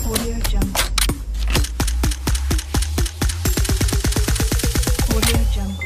Audio Jungle. Audio Jungle.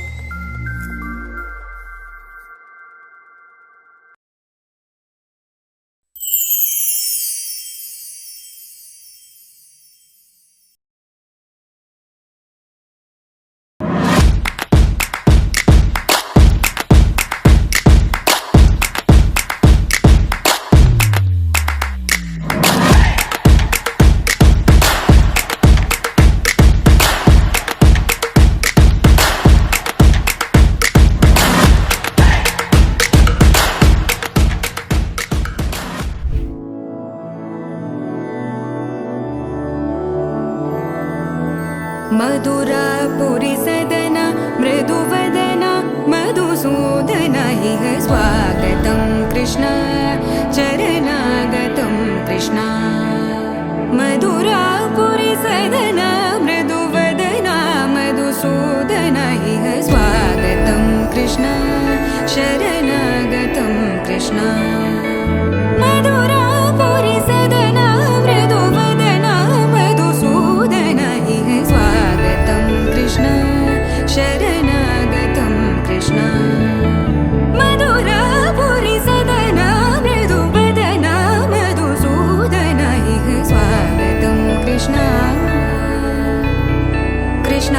मधुरापुरी सदना मृदुवदना Madhusudana इह स्वागतं कृष्ण चरणागतं कृष्ण मधुरापुरी सदना मृदुवदना मधुसूदना इह स्वागतं कृष्ण शरणागतं कृष्ण मधुरापुरी सदना मृदुवदना मधुसूदना इह स्वागतं कृष्ण शरणागतं कृष्ण मधुरापुरी सदना मृदुवदना मधुसूदना इह स्वागतं कृष्ण कृष्ण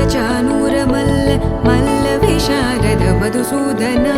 मुष्टिकासूरचानूरमल्ल मल्लविशारद मधुसूदना